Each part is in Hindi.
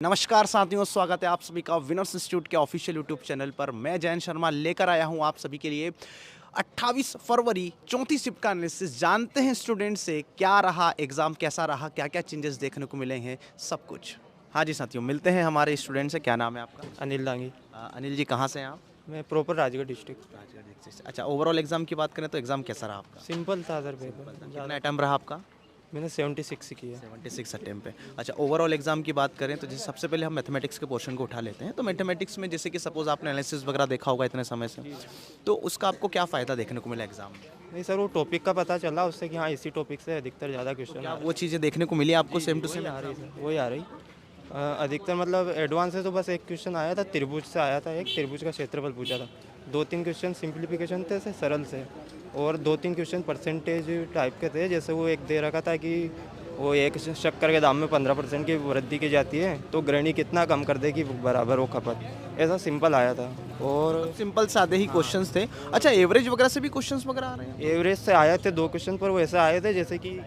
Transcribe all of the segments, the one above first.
नमस्कार साथियों, स्वागत है आप सभी का विनर्स इंस्टीट्यूट के ऑफिशियल यूट्यूब चैनल पर। मैं जयंत शर्मा लेकर आया हूं आप सभी के लिए 28 फरवरी 34 शिफ्ट का एनालिसिस। जानते हैं स्टूडेंट से क्या रहा एग्ज़ाम, कैसा रहा, क्या क्या चेंजेस देखने को मिले हैं, सब कुछ। हाँ जी साथियों, मिलते हैं हमारे स्टूडेंट से। क्या नाम है आपका? अनिल दांगी। अनिल जी, कहाँ से हैं आप? मैं proper Rajgarh district. Rajgarh district से। अच्छा, ओवरऑल एग्ज़ाम की बात करें तो एग्ज़ाम कैसा रहा आपका? सिंपल था सर पेपर। कितना अटैम्प्ट रहा आपका? मैंने 76 किया। 76 अटेम्प्ट पे। अच्छा, ओवरऑल एग्जाम की बात करें तो जैसे सबसे पहले हम मैथमेटिक्स के पोर्शन को उठा लेते हैं। तो मैथमेटिक्स में जैसे कि सपोज आपने एनालिसिस वगैरह देखा होगा इतने समय से, तो उसका आपको क्या फ़ायदा देखने को मिला एग्जाम में? नहीं सर, वो टॉपिक का पता चला उससे कि हाँ इसी टॉपिक से अधिकतर ज़्यादा क्वेश्चन क्या वो चीज़ें देखने को मिली आपको सेम टू सेम? आ रही सर, वही आ रही। अधिकतर मतलब एडवांस से तो बस एक क्वेश्चन आया था, त्रिभुज से आया था। एक त्रिभुज का क्षेत्रफल पूछा था। 2-3 क्वेश्चन सिंप्लीफिकेशन थे से सरल से, और 2-3 क्वेश्चन परसेंटेज टाइप के थे। जैसे वो एक दे रखा था कि वो एक शक्कर के दाम में 15% की वृद्धि की जाती है तो गृहिणी कितना कम कर देगी बराबर वो खपत। ऐसा सिंपल आया था और सिंपल सादे ही क्वेश्चंस थे। अच्छा, एवरेज वगैरह से भी क्वेश्चंस वगैरह आ रहे हैं? एवरेज से आए थे 2 क्वेश्चन, पर वो ऐसे आए थे जैसे कि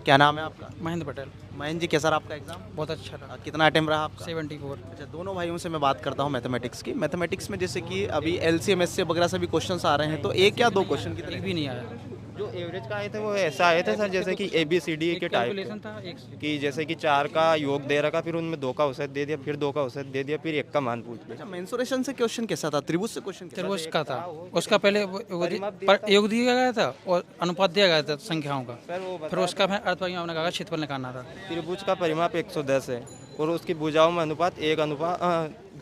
क्या नाम है आपका? महेंद्र पटेल। महेंद्र जी, कैसा रहा आपका एग्जाम? बहुत अच्छा रहा। कितना अटेम्प्ट रहा आपका? 74। अच्छा, दोनों भाइयों से मैं बात करता हूँ मैथमेटिक्स की। मैथमेटिक्स में जैसे कि अभी LCM SC वगैरह से भी क्वेश्चंस आ रहे हैं, तो एक या दो क्वेश्चन की एक तरह? भी नहीं आया। जो एवरेज का आए थे वो ऐसे आए थे सर, जैसे कि ABCD के कैलकुलेशन टाइप था एक से। कि जैसे कि 4 का योग दे रखा, फिर उनमें 2 का औसत दे दिया, फिर 2 का औसत दे दिया, फिर 1 का मान पूछ लिया। अच्छा, मेंसुरेशन से क्वेश्चन कैसा था? त्रिभुज से क्वेश्चन कैसा त्रिभुज का था। उसका पहले योग दिया गया था और अनुपात दिया गया था संख्याओं का। सर वो फिर उसका फिर अर्थवाही हमने कहा क्षेत्रफल निकालना था। त्रिभुज का परिमाप 110 है और उसकी भुजाओं में अनुपात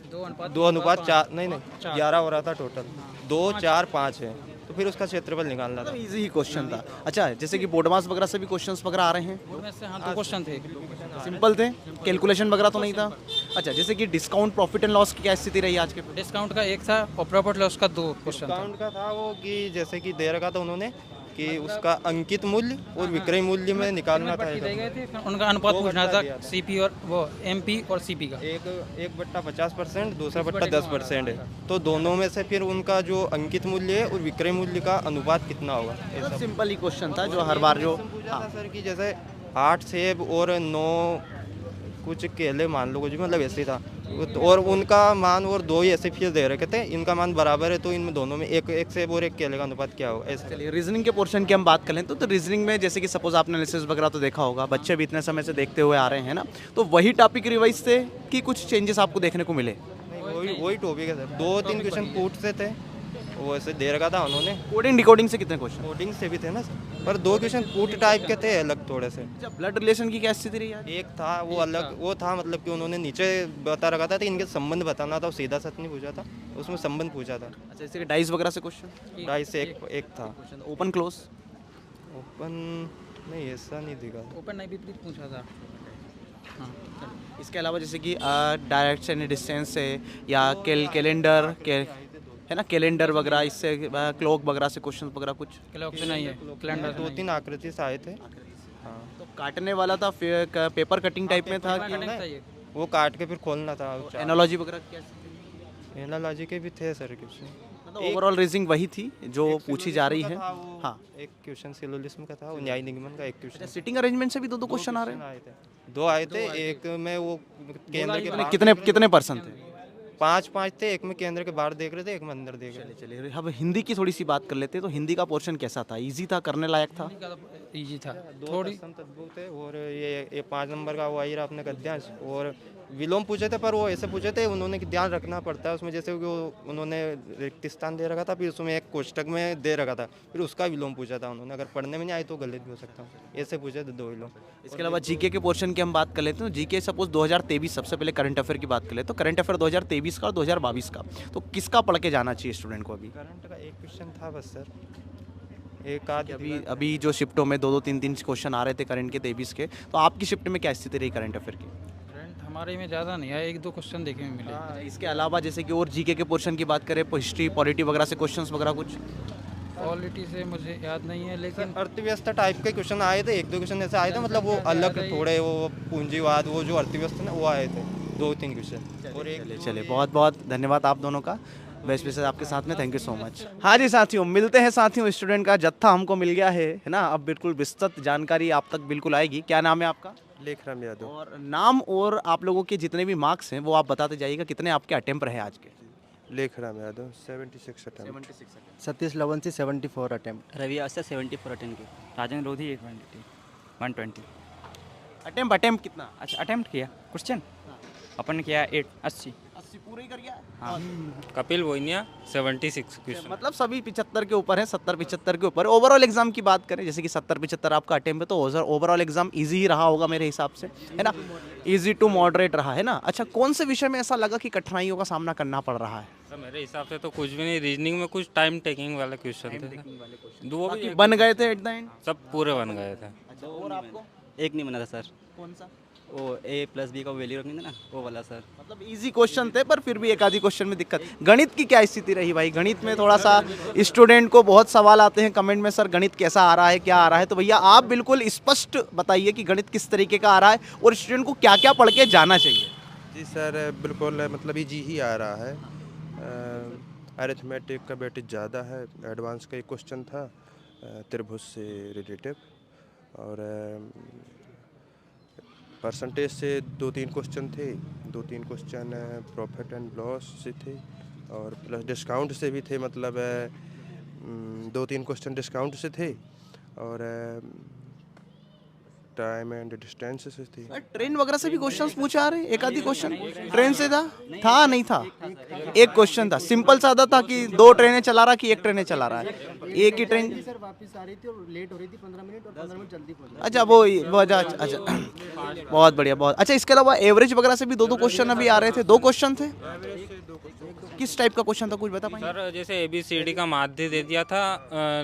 2 अनुपात 4 नहीं 11 हो रहा था टोटल। 2 4 5 है, तो फिर उसका क्षेत्रफल निकालना था। इजी ही क्वेश्चन था। अच्छा, जैसे कि बोर्ड मास वगैरह से भी क्वेश्चंस वगैरह आ रहे हैं? बोर्ड में से हाँ 2 क्वेश्चन थे। सिंपल थे, कैलकुलेशन वगैरह तो नहीं था? अच्छा, जैसे कि डिस्काउंट प्रॉफिट एंड लॉस की क्या स्थिति रही आज के? डिस्काउंट का एक था और प्रॉफिट लॉस का 2 क्वेश्चन था। डिस्काउंट का था वो कि जैसे कि दे रखा था उन्होंने कि उसका अंकित मूल्य और विक्रय मूल्य में निकालना था। दिए गए थे, फिर उनका अनुपात पूछना था CP और वो MP और CP का। एक बट्टा 50%, दूसरा बट्टा 10% है, तो दोनों में से फिर उनका जो अंकित मूल्य है और विक्रय मूल्य का अनुपात कितना होगा। मतलब सिंपल ही क्वेश्चन था जो हर बार जो पूछा था सर कि जैसे 8 सेब और 9 कुछ केले मान लो, कुछ भी मतलब ऐसे ही था, और उनका मान और 2 ही ऐसे फिर दे रखे थे, इनका मान बराबर है तो इनमें दोनों में एक सेब और एक केले का अनुपात क्या होगा ऐसे। चलिए, रीजनिंग के पोर्शन की हम बात कर लें तो रीजनिंग में जैसे कि सपोज आपने एनालिसिस वगैरह तो देखा होगा, बच्चे भी इतने समय से देखते हुए आ रहे हैं ना, तो वही टॉपिक रिवाइज थे कि कुछ चेंजेस आपको देखने को मिले? वही टॉपिक है सर। 2-3 क्वेश्चन कूट से थे, वो ऐसे दे रखा था उन्होंने। कोडिंग डिकोडिंग से कितने क्वेश्चन? कोडिंग से भी थे ना सर, पर 2 क्वेश्चन कूट टाइप के थे अलग थोड़े से। अच्छा, ब्लड रिलेशन की क्या स्थिति रही आज? एक था वो अलग, वो था मतलब कि उन्होंने नीचे बता रखा था, तो इनके संबंध बताना था, वो सीधा सच नहीं पूछा था, उसमें संबंध पूछा था। अच्छा, जैसे कि डाइस वगैरह से क्वेश्चन? 2.5 से एक था। Open close? ओपन नहीं, ऐसा नहीं दिखा। ओपन नहीं विपरीत पूछा था। हाँ, इसके अलावा जैसे कि डायरेक्ट एंड डिस्टेंस से या कैलेंडर के है ना, कैलेंडर वगैरह, इससे क्लॉक वगैरह से क्वेश्चन वगैरह कुछ? क्लॉक से नहीं है, कैलेंडर 2-3 आकृति से आए थे। हाँ, तो काटने वाला था, फिर पेपर कटिंग टाइप में था कि नहीं था ये। वो काट के फिर खोलना था। एनालॉजी वगैरह क्या? एनालॉजी के भी थे सर क्वेश्चन। मतलब ओवरऑल रीजनिंग वही थी जो पूछी जा रही है। हाँ, एक क्वेश्चन सिलोजिज्म का था, वो न्याय निगमन का एक क्वेश्चन। सिटिंग अरेंजमेंट से भी दो क्वेश्चन आ रहे हैं? आए थे, 2 आए थे। एक में वो केंद्र के बाहर कितने कितने परसेंट थे? 5-5 थे, एक में केंद्र के बाहर देख रहे थे, एक में अंदर देख रहे थे। चलिए, अब हिंदी की थोड़ी सी बात कर लेते हैं। तो हिंदी का पोर्शन कैसा था? इजी था, करने लायक था? इजी था। 2 तद्भुत थे, और ये 5 नंबर का वो आई रहा अपने गद्यांश, और विलोम पूछे थे, पर वो ऐसे पूछे थे उन्होंने कि ध्यान रखना पड़ता है उसमें, जैसे कि वो उन्होंने रिक्त स्थान दे रखा था, फिर उसमें एक कोष्टक में दे रखा था, फिर उसका विलोम पूछा था उन्होंने। अगर पढ़ने में नहीं आए तो गलत भी हो सकता है, ऐसे पूछे थे 2 विलोम। इसके अलावा जीके के पोर्शन की हम बात कर लेते हैं। जीके सपोज 2023, सबसे पहले करंट अफेयर की बात कर ले तो करंट अफेयर 2023 का और 2022 का, तो किसका पढ़ के जाना चाहिए स्टूडेंट को अभी? करंट का एक क्वेश्चन था बस सर, एक आध। अभी जो शिफ्टों में 2-2 3-3 क्वेश्चन आ रहे थे करंट के 23 के, तो आपकी शिफ्ट में क्या स्थिति रही करंट अफेयर की? करंट हमारे में ज़्यादा नहीं है, 1-2 क्वेश्चन देखने में मिले। इसके अलावा जैसे कि और जीके के पोर्शन की बात करें, हिस्ट्री पॉलिटी वगैरह से क्वेश्चंस वगैरह कुछ? क्वालिटी से मुझे याद नहीं है, लेकिन अर्थव्यवस्था टाइप के क्वेश्चन आए थे, 1-2 क्वेश्चन ऐसे आए थे, मतलब वो अलग थोड़े, वो पूंजीवाद, वो जो अर्थव्यवस्था ना वो आए थे 2-3 क्वेश्चन। और एक चलिए, बहुत बहुत धन्यवाद आप दोनों का, बेस्ट विशेष आपके साथ में। Thank you so much. हाँ जी साथियों, मिलते हैं साथियों, स्टूडेंट का जत्था हमको मिल गया है ना। अब बिल्कुल विस्तृत जानकारी आप तक बिल्कुल आएगी। क्या नाम है आपका? लेखराम यादव। और नाम और आप लोगों के जितने भी मार्क्स हैं वो आप बताते जाइएगा, कितने आपके अटेम्प्ट रहे आज के? लेखराम यादव 76 अटेम्प्ट। सतीश लवंशी 74 अटेम्प्ट। रवि आस्था 74 अटेंड की, राजेंद्र लोधी 120। अटेम्प्ट कितना? अच्छा अटेम्प्ट किया क्वेश्चन अपन ने किया 80। 80 पूरे ही कर गया? हाँ कपिल वोइनिया 76 क्वेश्चन। मतलब सभी 75 के ऊपर है, 70-75 के ऊपर। ओवरऑल एग्जाम की बात करें, जैसे कि 70-75 आपका अटेम्प्ट है, तो ओवरऑल एग्जाम इजी ही रहा होगा मेरे हिसाब से, है ना? इजी टू मॉडरेट रहा है ना? अच्छा, कौन से विषय में ऐसा लगा कि कठिनाइयों का सामना करना पड़ रहा है? सर मेरे हिसाब से तो कुछ भी नहीं, रीजनिंग में कुछ टाइम टेकिंग वाले क्वेश्चन थे, दो भी बन गए थे एट द एंड? सब पूरे बन गए थे। अच्छा, और आपको एक नहीं बना था सर, कौन सा? वो A+B का वैल्यू रखेंगे ना, वो वाला सर। मतलब इजी क्वेश्चन थे, पर फिर भी एक आधी क्वेश्चन में दिक्कत। गणित की क्या स्थिति रही भाई? गणित में थोड़ा सा स्टूडेंट को बहुत सवाल आते हैं कमेंट में, सर गणित कैसा आ रहा है, क्या आ रहा है? तो भैया आप बिल्कुल स्पष्ट बताइए कि गणित किस तरीके का आ रहा है और स्टूडेंट को क्या क्या पढ़ के जाना चाहिए। जी सर, बिल्कुल मतलब इजी ही आ रहा है। अरिथमेटिक का वेटेज ज़्यादा है। एडवांस का एक क्वेश्चन था त्रिभुज से रिलेटिव, और परसेंटेज से 2-3 क्वेश्चन थे। 2-3 क्वेश्चन प्रॉफिट एंड लॉस से थे, और प्लस डिस्काउंट से भी थे। मतलब 2-3 क्वेश्चन डिस्काउंट से थे, और टाइम एंड डिस्टेंस से थी। ट्रेन वगैरह से भी क्वेश्चंस पूछे आ रहे? एक आधी क्वेश्चन ट्रेन से था नहीं था? एक क्वेश्चन था, सिंपल सादा था कि 2 ट्रेनें चला रहा कि 1 ट्रेनें चला रहा है? एक ही ट्रेन। सर वापस आ रही थी और लेट हो रही थी 15 मिनट, और 15 मिनट जल्दी पहुंच अच्छा वो अच्छा बहुत बढ़िया, बहुत अच्छा। इसके अलावा एवरेज वगैरह से भी 2-2 क्वेश्चन अभी आ रहे थे। 2 क्वेश्चन थे, किस टाइप का क्वेश्चन था, कुछ बता पाएंगे? सर जैसे ABCD का माध्य दे दिया था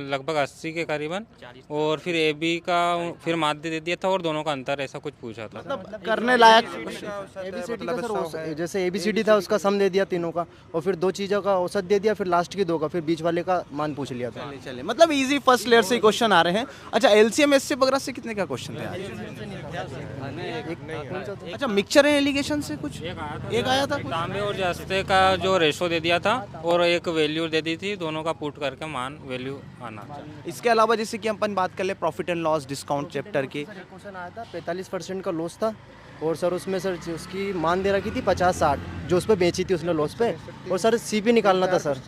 लगभग 80 के करीबन, और फिर AB का फिर माध्य दे दिया था, और दोनों का अंतर, ऐसा कुछ पूछा था। मतलब करने लायक। ABCD का सर, जैसे ABCD था उसका सम दे दिया तीनों का, और फिर 2 चीज़ों का औसत दे दिया, फिर लास्ट की 2 का, फिर बीच वाले का मान पूछ लिया था। चले मतलब इजी फर्स्ट लेयर से क्वेश्चन आ रहे हैं। अच्छा, LCM SC वगैरह से कितने का क्वेश्चन थे आज? अच्छा, मिक्सचर एंड एलिगेशन से कुछ एक आया था कुछ? तांबे और जस्ते का जो रेशो दे दिया था, और एक वैल्यू दे दी थी, दोनों का पुट करके मान वैल्यू आना चाहिए। इसके अलावा जैसे कि अपन बात कर ले profit and loss discount chapter की, क्वेश्चन आया था 45% का लॉस था, और सर उसमें सर उसकी मान दे रखी थी 50-60, जो उस पर बेची थी उसने लॉस पे, और सर CP निकालना था सर।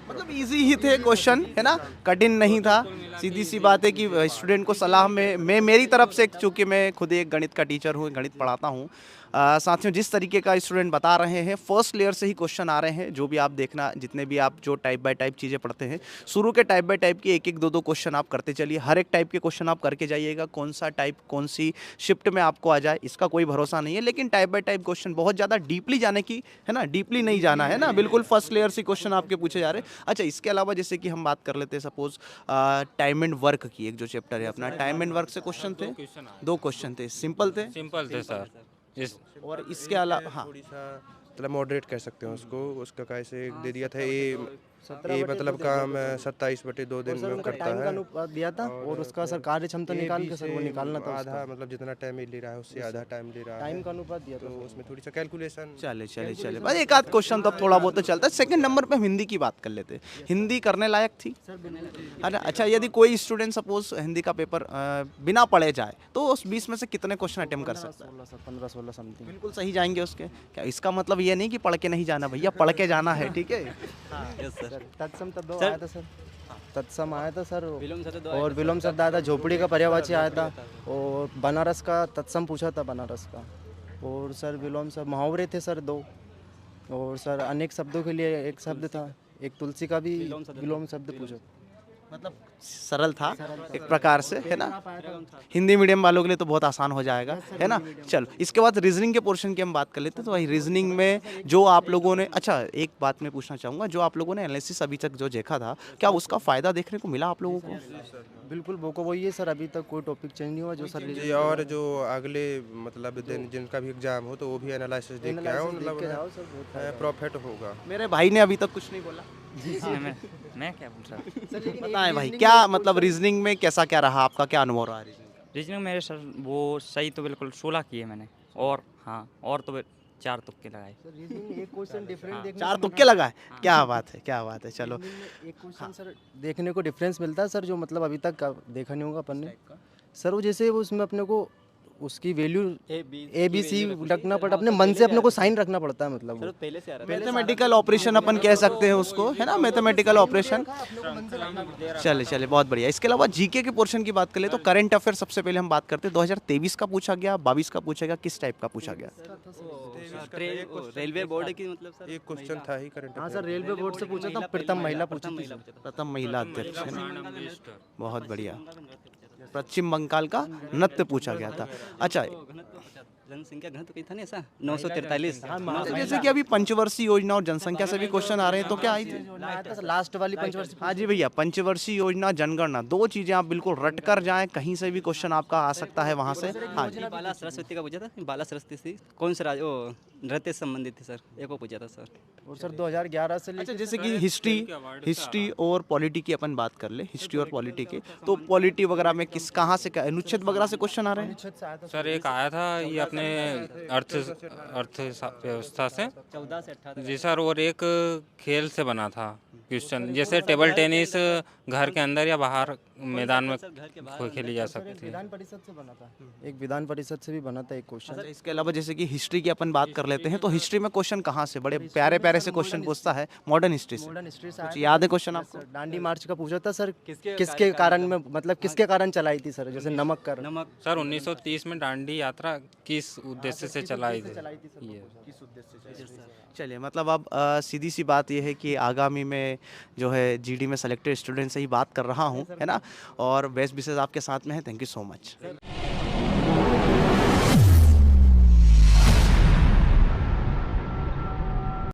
मतलब इजी ही थे क्वेश्चन, है ना? कठिन नहीं था। सीधी सी बात है कि स्टूडेंट को सलाह में मैं मेरी तरफ से, चूँकि मैं खुद एक गणित का टीचर हूँ, गणित पढ़ाता हूँ, साथियों जिस तरीके का स्टूडेंट बता रहे हैं, फर्स्ट लेयर से ही क्वेश्चन आ रहे हैं। जो भी आप देखना, जितने भी आप जो टाइप बाय टाइप चीज़ें पढ़ते हैं, शुरू के टाइप बाय टाइप की 1-1, 2-2 क्वेश्चन आप करते चलिए। हर एक टाइप के क्वेश्चन आप करके जाइएगा। कौन सा टाइप कौन सी शिफ्ट में आपको आ जाए इसका कोई भरोसा नहीं है, लेकिन टाइप बाय टाइप क्वेश्चन बहुत ज़्यादा डीपली जाने की, है ना, डीपली नहीं जाना है ना, बिल्कुल फर्स्ट लेयर से क्वेश्चन आपके पूछे जा रहे हैं। अच्छा, इसके अलावा जैसे कि हम बात कर लेते हैं सपोज टाइम एंड वर्क की, एक जो चैप्टर है अपना टाइम एंड वर्क से क्वेश्चन थे, 2 क्वेश्चन थे, सिंपल सर। और इसके अलावा हाँ, थोड़ी सा मतलब मॉडरेट कह सकते हैं उसको। उसका कैसे दे दिया था, ये मतलब काम 27/2 दिन में करता टाइम का है। अनुपात दिया था, और उसका सर कार्य क्षमता निकाल के सर वो निकालना था आधा, उसका। मतलब जितना टाइम ले रहा है उससे आधा टाइम ले रहा है, टाइम का अनुपात दिया तो था। उसमें थोड़ी सा कैलकुलेशन। चले बस एक आध क्वेश्चन तो अब थोड़ा बहुत तो चलता है। सेकंड नंबर पे हम हिंदी की बात कर लेते हैं। हिंदी करने लायक थी? अरे अच्छा, यदि कोई स्टूडेंट सपोज हिंदी का पेपर बिना पढ़े जाए तो उस 20 में से कितने क्वेश्चन अटेम्प्ट कर सकता है? 15-16 समथिंग। बिल्कुल सही जाएंगे उसके? क्या इसका मतलब ये नहीं कि पढ़ के नहीं जाना भैया, पढ़ के जाना है, ठीक है? तत्सम तद्भव आया था सर, तत्सम आया था सर, और विलोम शब्द आया था, झोपड़ी का पर्यायवाची आया था, और बनारस का तत्सम पूछा था, बनारस का। और सर विलोम शब्द मुहावरे थे सर 2, और सर अनेक शब्दों के लिए एक शब्द था, एक तुलसी का भी विलोम शब्द पूछा। मतलब सरल था एक प्रकार से, है ना? हिंदी मीडियम वालों के लिए तो बहुत आसान हो जाएगा, है ना? चलो, इसके बाद रीजनिंग के पोर्शन की हम बात कर लेते हैं। तो भाई रीजनिंग में जो आप लोगों ने, अच्छा एक बात मैं पूछना चाहूँगा, जो आप लोगों ने एनालिसिस अभी तक जो देखा था, क्या उसका फ़ायदा देखने को मिला आप लोगों को? बिल्कुल वो को वही है सर, अभी तक कोई टॉपिक चेंज नहीं हुआ जो सर जी, और जो अगले मतलब दिन जिनका भी एग्जाम हो तो वो भी एनालिसिस देख के आओ, मतलब प्रॉफिट होगा। मेरे भाई ने अभी तक कुछ नहीं बोला। मैं क्या बोल रहा हूँ, बताएं भाई, क्या मतलब रीजनिंग में कैसा क्या रहा आपका, क्या अनुभव रहा रीजनिंग? रीजनिंग मेरे सर वो सही तो बिल्कुल 16 किए मैंने, और हाँ और तो 4 तुक्के लगाए। एक क्वेश्चन डिफरेंट देखने 4 तुक्के लगाए? क्या बात है, क्या बात है। चलो, एक क्वेश्चन सर देखने को डिफरेंस मिलता है सर, जो मतलब अभी तक देखा नहीं होगा अपन ने सर। वो जैसे वो उसमें अपने को उसकी वैल्यू ABC रखना पड़ता, अपने मन से अपने को साइन रखना पड़ता है, मतलब वो। मैथमेटिकल ऑपरेशन अपन कह सकते हैं उसको, है ना, मैथमेटिकल ऑपरेशन। चले चले, बहुत बढ़िया। इसके अलावा जीके के पोर्शन की बात करें तो करंट अफेयर सबसे पहले हम बात करते हैं। 2023 का पूछा गया, 22 का पूछा गया, किस टाइप का पूछा गया? रेलवे बोर्ड की मतलब सर एक क्वेश्चन था ही करंट हाँ सर, रेलवे बोर्ड से पूछा था, प्रथम महिला पूछी थी सर। प्रथम महिला अध्यक्ष, है ना? बहुत बढ़िया। पश्चिम बंगाल का नृत्य पूछा गया था। अच्छा, जनसंख्या घनत्व कितना था ना ऐसा 943। तो जैसे कि अभी पंचवर्षीय योजना और जनसंख्या से भी क्वेश्चन आ रहे हैं, तो क्या आई थी? लास्ट वाली पंचवर्षीय। हाँ जी भैया, पंचवर्षीय योजना, जनगणना, दो चीजें आप बिल्कुल रट कर जाएं, कहीं से भी क्वेश्चन आपका आ सकता है वहां से। हाँ जी, बाला सरस्वती का पूछा था, बाला सरस्वती से कौन सा वो नृत्य से संबंधित थी सर, एक को पूछा था सर। और सर 2011 से अच्छा, जैसे कि हिस्ट्री और पॉलिटी की अपन बात कर ले, हिस्ट्री और पॉलिटी के, तो पॉलिटी वगैरह में किस कहाँ से अनुच्छेद वगैरह से क्वेश्चन आ रहे हैं? सर एक आया था ये अपने अर्थव्यवस्था से 14 से 18 जी सर, और एक खेल से बना था क्वेश्चन, जैसे टेबल टेनिस घर के अंदर या बाहर मैदान में खेली जा सकती है। विधान परिषद से बना था, एक विधान परिषद से भी बना था एक क्वेश्चन। अच्छा, इसके अलावा जैसे कि हिस्ट्री की अपन बात कर लेते हैं, तो हिस्ट्री में क्वेश्चन कहाँ से बड़े प्यारे प्यारे से क्वेश्चन पूछता है? मॉडर्न हिस्ट्री से। मॉडर्न हिस्ट्री से कुछ याद है क्वेश्चन आपको? दांडी मार्च का पूछा था सर, किसके कारण में, मतलब किसके कारण चलाई थी सर, जैसे नमक कर नमक सर 1930 में दांडी यात्रा किस उद्देश्य से चलाई थी? ये चलिए, मतलब अब सीधी सी बात यह है कि आगामी में जो है जीडी में सेलेक्टेड स्टूडेंट से ही बात कर रहा हूँ, है ना, और बेस्ट विशेष आपके साथ में है। Thank you so much.